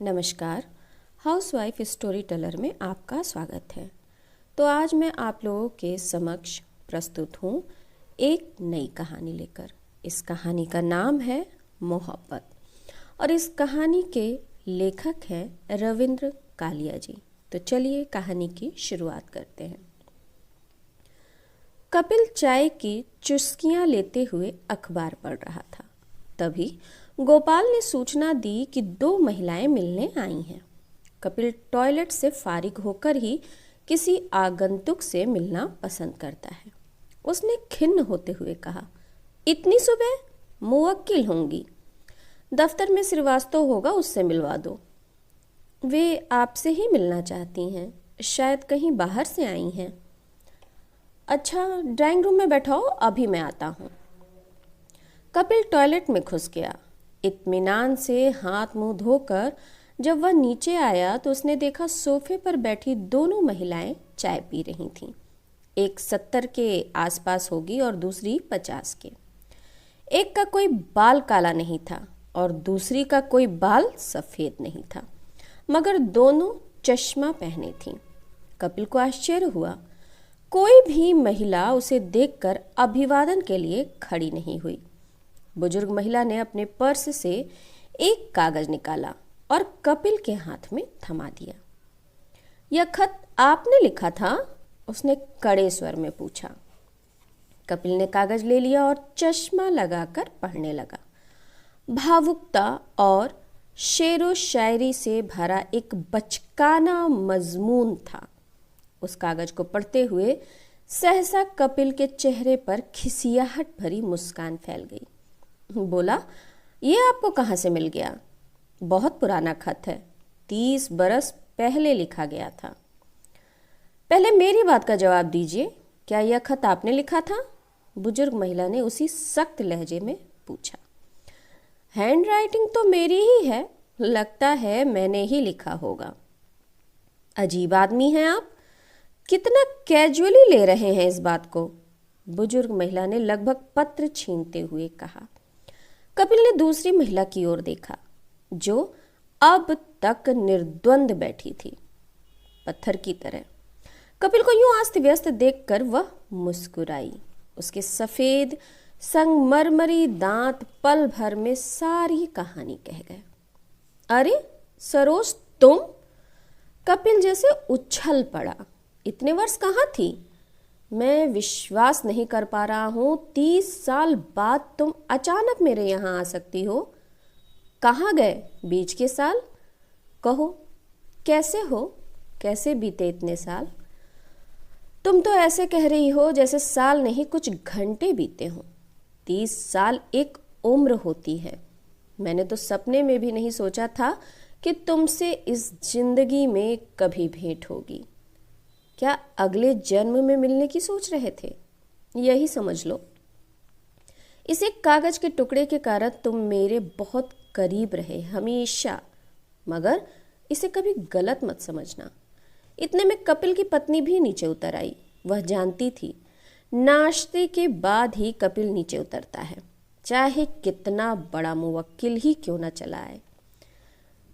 नमस्कार। Housewife story teller में आपका स्वागत है। तो आज मैं आप लोगों के समक्ष प्रस्तुत हूँ एक नई कहानी लेकर। इस कहानी का नाम है मोहब्बत और इस कहानी के लेखक हैं रविंद्र कालिया जी। तो चलिए कहानी की शुरुआत करते हैं। कपिल चाय की चुस्कियाँ लेते हुए अखबार पढ़ रहा था। तभी गोपाल ने सूचना दी कि 2 महिलाएं मिलने आई हैं। कपिल टॉयलेट से फारिग होकर ही किसी आगंतुक से मिलना पसंद करता है। उसने खिन्न होते हुए कहा, इतनी सुबह? मुवक्किल होंगी। दफ्तर में श्रीवास्तव होगा, उससे मिलवा दो। वे आपसे ही मिलना चाहती हैं, शायद कहीं बाहर से आई हैं। अच्छा, ड्राइंग रूम में बैठाओ, अभी मैं आता हूँ। कपिल टॉयलेट में घुस गया। इत्मीनान से हाथ मुंह धोकर जब वह नीचे आया तो उसने देखा सोफे पर बैठी दोनों महिलाएं चाय पी रही थीं। एक 70 के आसपास होगी और दूसरी 50 के। एक का कोई बाल काला नहीं था और दूसरी का कोई बाल सफ़ेद नहीं था, मगर दोनों चश्मा पहने थीं। कपिल को आश्चर्य हुआ। कोई भी महिला उसे देखकर अभिवादन के लिए खड़ी नहीं हुई। बुजुर्ग महिला ने अपने पर्स से एक कागज निकाला और कपिल के हाथ में थमा दिया। यह खत आपने लिखा था? उसने कड़े स्वर में पूछा। कपिल ने कागज ले लिया और चश्मा लगाकर पढ़ने लगा। भावुकता और शेरो शायरी से भरा एक बचकाना मजमून था। उस कागज को पढ़ते हुए सहसा कपिल के चेहरे पर खिसियाहट भरी मुस्कान फैल गई। बोला, ये आपको कहाँ से मिल गया? बहुत पुराना खत है, 30 बरस पहले लिखा गया था। पहले मेरी बात का जवाब दीजिए, क्या यह खत आपने लिखा था? बुजुर्ग महिला ने उसी सख्त लहजे में पूछा। हैंड राइटिंग तो मेरी ही है, लगता है मैंने ही लिखा होगा। अजीब आदमी हैं आप, कितना कैजुअली ले रहे हैं इस बात को, बुजुर्ग महिला ने लगभग पत्र छीनते हुए कहा। कपिल ने दूसरी महिला की ओर देखा, जो अब तक निर्द्वंद बैठी थी, पत्थर की तरह। कपिल को यूं अस्त व्यस्त देखकर वह मुस्कुराई। उसके सफेद संगमरमरी दांत पल भर में सारी कहानी कह गए। अरे सरोज, तुम? कपिल जैसे उछल पड़ा। इतने वर्ष कहाँ थी? मैं विश्वास नहीं कर पा रहा हूँ, 30 साल बाद तुम अचानक मेरे यहाँ आ सकती हो। कहाँ गए बीच के साल? कहो, कैसे हो? कैसे बीते इतने साल? तुम तो ऐसे कह रही हो जैसे साल नहीं कुछ घंटे बीते हों। 30 साल एक उम्र होती है। मैंने तो सपने में भी नहीं सोचा था कि तुमसे इस जिंदगी में कभी भेंट होगी। क्या अगले जन्म में मिलने की सोच रहे थे? यही समझ लो। इस एक कागज के टुकड़े के कारण तुम मेरे बहुत करीब रहे हमेशा, मगर इसे कभी गलत मत समझना। इतने में कपिल की पत्नी भी नीचे उतर आई। वह जानती थी नाश्ते के बाद ही कपिल नीचे उतरता है, चाहे कितना बड़ा मुवक्किल ही क्यों न चला आए।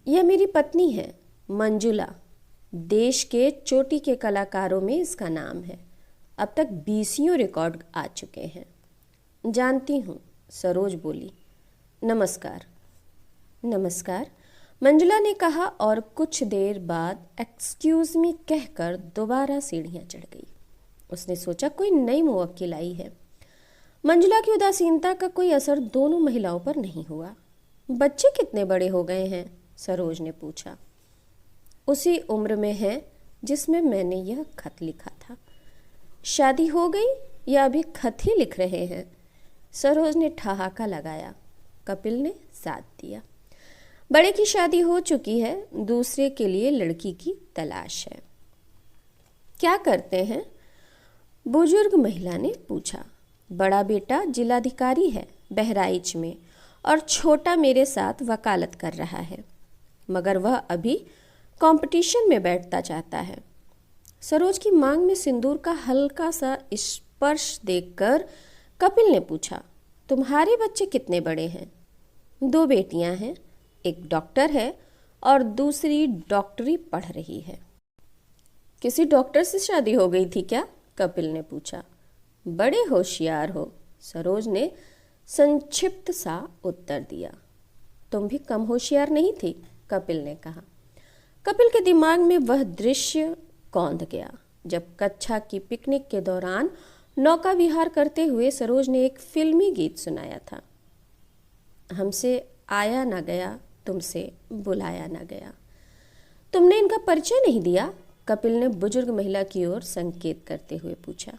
यह मेरी पत्नी है, मंजुला। देश के चोटी के कलाकारों में इसका नाम है। अब तक 20 रिकॉर्ड आ चुके हैं। जानती हूँ, सरोज बोली। नमस्कार। नमस्कार, मंजुला ने कहा और कुछ देर बाद एक्सक्यूज़ मी कहकर दोबारा सीढ़ियाँ चढ़ गई। उसने सोचा कोई नई मुवक्किल आई है। मंजुला की उदासीनता का कोई असर दोनों महिलाओं पर नहीं हुआ। बच्चे कितने बड़े हो गए हैं? सरोज ने पूछा। उसी उम्र में है जिसमें मैंने यह खत लिखा था। शादी हो गई या अभी खत ही लिख रहे हैं? सरोज ने ठहाका लगाया। कपिल ने साथ दिया। बड़े की शादी हो चुकी है, दूसरे के लिए लड़की की तलाश है। क्या करते हैं? बुजुर्ग महिला ने पूछा। बड़ा बेटा जिलाधिकारी है बहराइच में और छोटा मेरे साथ वकालत कर रहा है, मगर वह अभी कंपटीशन में बैठता चाहता है। सरोज की मांग में सिंदूर का हल्का सा स्पर्श देखकर कपिल ने पूछा, तुम्हारे बच्चे कितने बड़े हैं? 2 बेटियां हैं, एक डॉक्टर है और दूसरी डॉक्टरी पढ़ रही है। किसी डॉक्टर से शादी हो गई थी क्या? कपिल ने पूछा। बड़े होशियार हो, सरोज ने संक्षिप्त सा उत्तर दिया। तुम भी कम होशियार नहीं थी, कपिल ने कहा। कपिल के दिमाग में वह दृश्य कौंध गया जब कक्षा की पिकनिक के दौरान नौका विहार करते हुए सरोज ने एक फिल्मी गीत सुनाया था। हमसे आया ना गया, तुमसे बुलाया ना गया। तुमने इनका परिचय नहीं दिया? कपिल ने बुजुर्ग महिला की ओर संकेत करते हुए पूछा।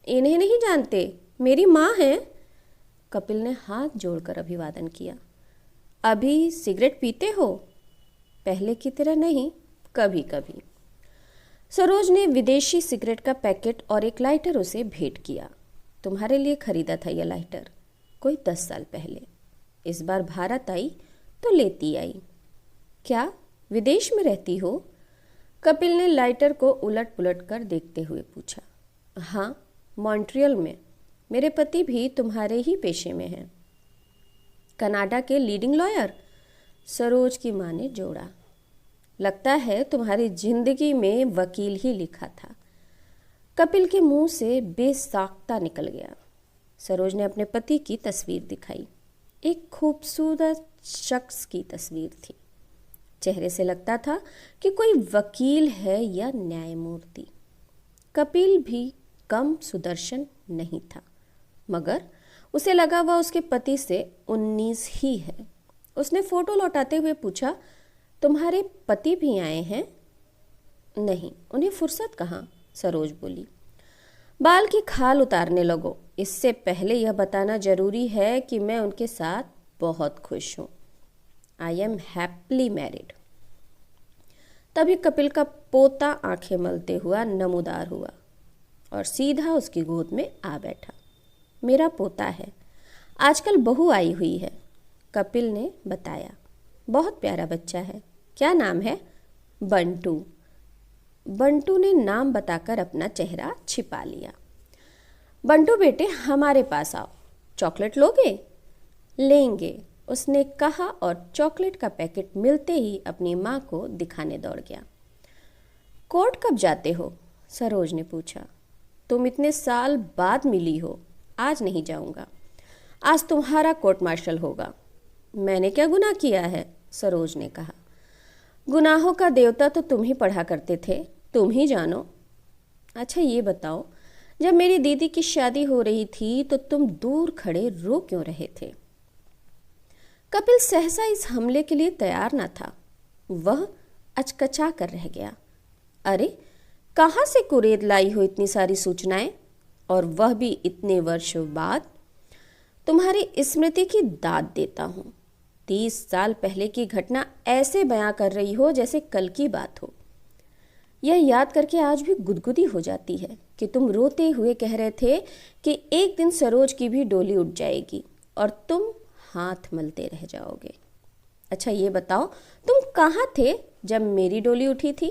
इन्हें नहीं जानते, मेरी माँ हैं। कपिल ने हाथ जोड़कर अभिवादन किया। अभी सिगरेट पीते हो? पहले की तरह नहीं, कभी कभी। सरोज ने विदेशी सिगरेट का पैकेट और एक लाइटर उसे भेंट किया। तुम्हारे लिए खरीदा था यह लाइटर, कोई 10 साल पहले। इस बार भारत आई तो लेती आई। क्या विदेश में रहती हो? कपिल ने लाइटर को उलट पुलट कर देखते हुए पूछा। हाँ, मॉन्ट्रियल में। मेरे पति भी तुम्हारे ही पेशे में हैं। कनाडा के लीडिंग लॉयर? सरोज की माँ ने जोड़ा। लगता है तुम्हारी जिंदगी में वकील ही लिखा था। कपिल के मुंह से बेसाख्ता निकल गया। सरोज ने अपने पति की तस्वीर दिखाई। एक खूबसूरत शख्स की तस्वीर थी। चेहरे से लगता था कि कोई वकील है या न्यायमूर्ति। कपिल भी कम सुदर्शन नहीं था, मगर उसे लगा वह उसके पति से 19 ही है। उसने फोटो लौटाते हुए पूछा, तुम्हारे पति भी आए हैं? नहीं, उन्हें फुर्सत कहाँ, सरोज बोली। बाल की खाल उतारने लगो। इससे पहले यह बताना जरूरी है कि मैं उनके साथ बहुत खुश हूँ। I am happily married. तभी कपिल का पोता आंखें मलते हुआ नमूदार हुआ और सीधा उसकी गोद में आ बैठा। मेरा पोता है, आजकल बहू आई हुई है, कपिल ने बताया। बहुत प्यारा बच्चा है। क्या नाम है? बंटू। बंटू ने नाम बताकर अपना चेहरा छिपा लिया। बंटू बेटे, हमारे पास आओ। चॉकलेट लोगे? लेंगे, उसने कहा और चॉकलेट का पैकेट मिलते ही अपनी माँ को दिखाने दौड़ गया। कोर्ट कब जाते हो? सरोज ने पूछा। तुम इतने साल बाद मिली हो, आज नहीं जाऊंगा। आज तुम्हारा कोर्ट मार्शल होगा। मैंने क्या गुनाह किया है? सरोज ने कहा। गुनाहों का देवता तो तुम ही पढ़ा करते थे, तुम ही जानो। अच्छा ये बताओ, जब मेरी दीदी की शादी हो रही थी तो तुम दूर खड़े रो क्यों रहे थे? कपिल सहसा इस हमले के लिए तैयार न था। वह अचकचा कर रह गया। अरे, कहाँ से कुरेद लाई हो इतनी सारी सूचनाएं, और वह भी इतने वर्षों बाद? तुम्हारी स्मृति की दाद देता हूँ। 30 साल पहले की घटना ऐसे बयां कर रही हो जैसे कल की बात हो। यह याद करके आज भी गुदगुदी हो जाती है कि तुम रोते हुए कह रहे थे कि एक दिन सरोज की भी डोली उठ जाएगी और तुम हाथ मलते रह जाओगे। अच्छा ये बताओ, तुम कहाँ थे जब मेरी डोली उठी थी?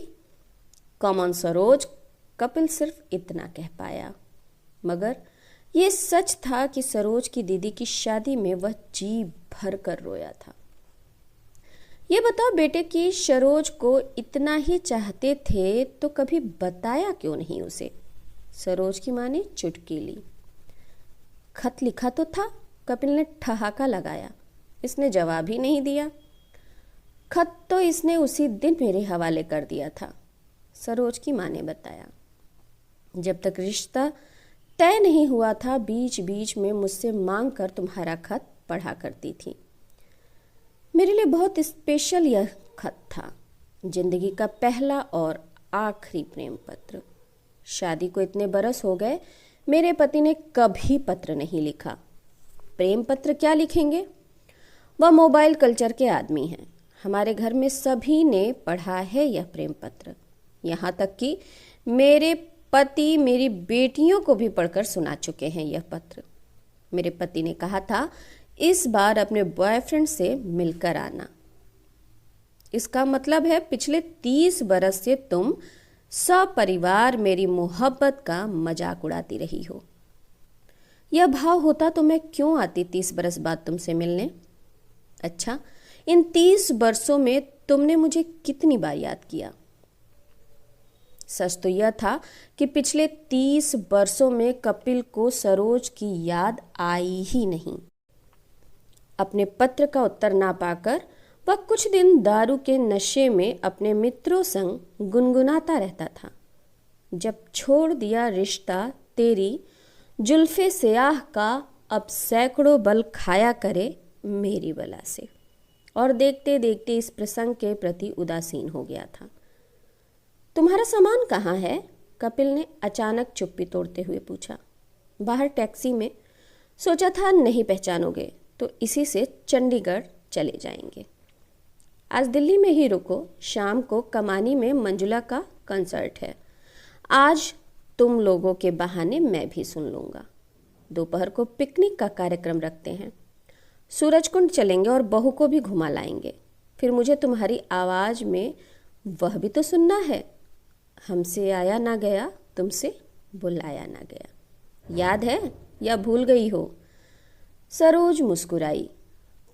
कम ऑन सरोज, कपिल सिर्फ इतना कह पाया। मगर ये सच था कि सरोज की दीदी की शादी में वह जी भर कर रोया था। ये बताओ बेटे कि सरोज को इतना ही चाहते थे तो कभी बताया क्यों नहीं उसे? सरोज की माँ ने चुटकी ली। खत लिखा तो था, कपिल ने ठहाका लगाया। इसने जवाब ही नहीं दिया। खत तो इसने उसी दिन मेरे हवाले कर दिया था, सरोज की माँ ने बताया। जब तक रिश्ता तय नहीं हुआ था, बीच बीच में मुझसे मांग कर तुम्हारा खत पढ़ा करती थी। मेरे लिए बहुत स्पेशल यह खत था, जिंदगी का पहला और आखिरी प्रेम पत्र। शादी को इतने बरस हो गए, मेरे पति ने कभी पत्र नहीं लिखा। प्रेम पत्र क्या लिखेंगे? वह मोबाइल कल्चर के आदमी हैं। हमारे घर में सभी ने पढ़ा है यह प्रेम पत्र, यहाँ तक कि मेरे पति मेरी बेटियों को भी पढ़कर सुना चुके हैं यह पत्र। मेरे पति ने कहा था इस बार अपने बॉयफ्रेंड से मिलकर आना। इसका मतलब है पिछले 30 बरस से तुम सपरिवार मेरी मोहब्बत का मजाक उड़ाती रही हो। यह भाव होता तो मैं क्यों आती 30 बरस बाद तुमसे मिलने? अच्छा, इन 30 वर्षों में तुमने मुझे कितनी बार याद किया? सच तो यह था कि पिछले 30 वर्षों में कपिल को सरोज की याद आई ही नहीं। अपने पत्र का उत्तर ना पाकर वह कुछ दिन दारू के नशे में अपने मित्रों संग गुनगुनाता रहता था। जब छोड़ दिया रिश्ता तेरी जुल्फे स्याह का, अब सैकड़ों बल खाया करे मेरी बला से। और देखते देखते इस प्रसंग के प्रति उदासीन हो गया था। तुम्हारा सामान कहाँ है? कपिल ने अचानक चुप्पी तोड़ते हुए पूछा। बाहर टैक्सी में, सोचा था नहीं पहचानोगे तो इसी से चंडीगढ़ चले जाएंगे। आज दिल्ली में ही रुको, शाम को कमानी में मंजुला का कंसर्ट है। आज तुम लोगों के बहाने मैं भी सुन लूँगा। दोपहर को पिकनिक का कार्यक्रम रखते हैं, सूरजकुंड चलेंगे और बहू को भी घुमा लाएंगे। फिर मुझे तुम्हारी आवाज़ में वह भी तो सुनना है, हमसे आया ना गया, तुमसे बुलाया ना गया। याद है या भूल गई हो? सरोज मुस्कुराई।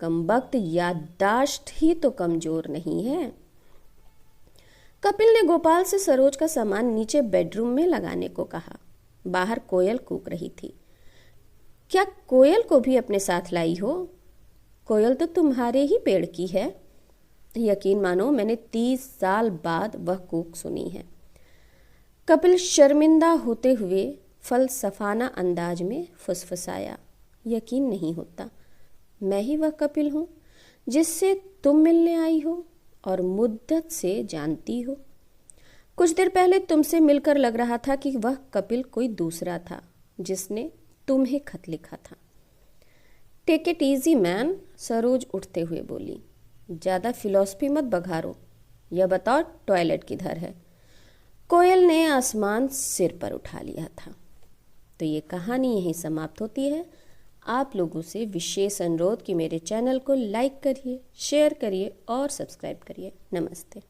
कमबख्त याददाश्त ही तो कमज़ोर नहीं है। कपिल ने गोपाल से सरोज का सामान नीचे बेडरूम में लगाने को कहा। बाहर कोयल कूक रही थी। क्या कोयल को भी अपने साथ लाई हो? कोयल तो तुम्हारे ही पेड़ की है। यकीन मानो मैंने 30 साल बाद वह कूक सुनी है। कपिल शर्मिंदा होते हुए फलसफाना अंदाज में फुसफुसाया। यकीन नहीं होता, मैं ही वह कपिल हूँ जिससे तुम मिलने आई हो और मुद्दत से जानती हो। कुछ देर पहले तुमसे मिलकर लग रहा था कि वह कपिल कोई दूसरा था जिसने तुम्हें खत लिखा था। Take it easy man, Saroj उठते हुए बोली। ज़्यादा फिलॉसफी मत बघारो। यह बताओ टॉयलेट किधर है? कोयल ने आसमान सिर पर उठा लिया था। तो ये कहानी यहीं समाप्त होती है। आप लोगों से विशेष अनुरोध कि मेरे चैनल को लाइक करिए, शेयर करिए और सब्सक्राइब करिए। नमस्ते।